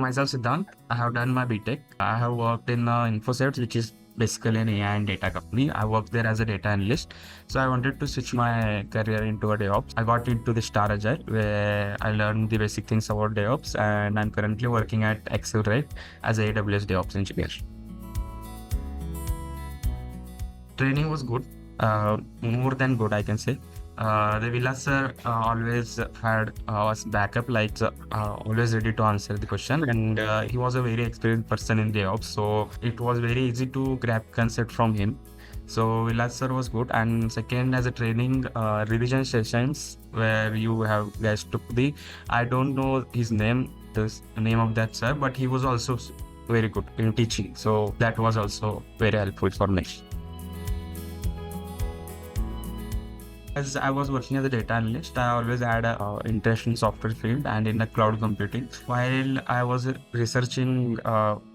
myself Siddhant. I have done my BTech. I have worked in InfoSets, which is basically an AI and data company. I worked there as a data analyst. So I wanted to switch my career into a DevOps. I got into the Star Agile, where I learned the basic things about DevOps, and I'm currently working at Accelerate as a AWS DevOps engineer. Training was good, more than good, I can say. The Villa sir always had us backup, like always ready to answer the question, and he was a very experienced person in DevOps, so it was very easy to grab concept from him. So Villa sir was good, and second, as a training revision sessions where you have guys took the, I don't know his name, the name of that sir, but he was also very good in teaching, so that was also very helpful for me. As I was working as a data analyst, I always had an interest in software field and in the cloud computing. While I was researching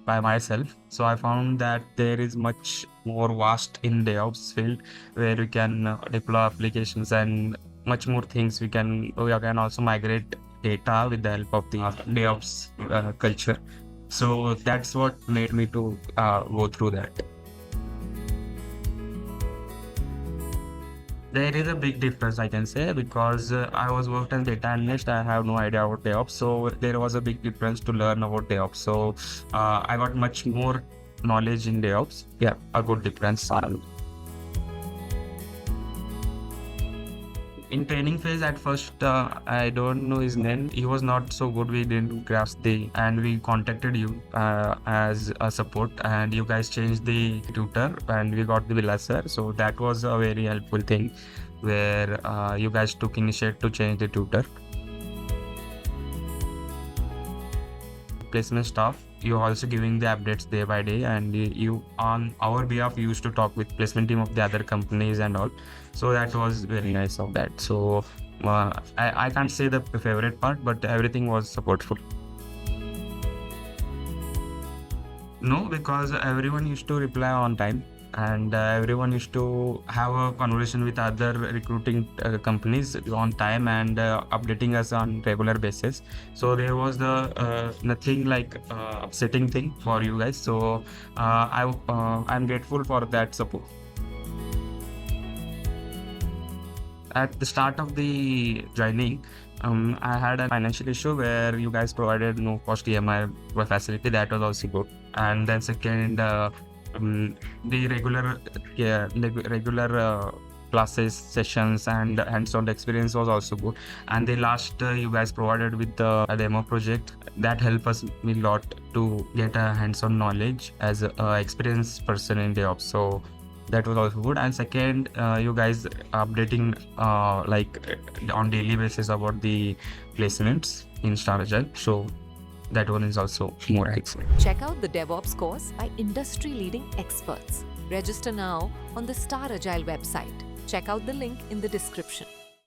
by myself, so I found that there is much more vast in DevOps field where we can deploy applications and much more things. We can also migrate data with the help of the DevOps culture. So that's what made me to go through that. There is a big difference, I can say, because I was worked as data analyst. I have no idea about DevOps, so there was a big difference to learn about DevOps. So I got much more knowledge in DevOps. Yeah, a good difference. In training phase, at first, I don't know his name. He was not so good. We didn't grasp and we contacted you as a support, and you guys changed the tutor, and we got the Villa sir. So that was a very helpful thing, where you guys took initiative to change the tutor. Placement staff, you're also giving the updates day by day, and you on our behalf used to talk with placement team of the other companies and all, so that was very nice of that. So I can't say the favorite part, but everything was supportful. No, because everyone used to reply on time, and everyone used to have a conversation with other recruiting companies on time, and updating us on regular basis. So there was nothing like upsetting thing for you guys. So I'm grateful for that support. At the start of the joining, I had a financial issue where you guys provided no cost EMI facility. That was also good. And then second, the regular classes, sessions, and hands-on experience was also good. And the last you guys provided with a demo project that helped us a lot to get a hands-on knowledge as an experienced person in DevOps. So that was also good. And second, you guys updating like on daily basis about the placements in Star Agile. So that one is also more excellent. Check out the DevOps course by industry-leading experts. Register now on the Star Agile website. Check out the link in the description.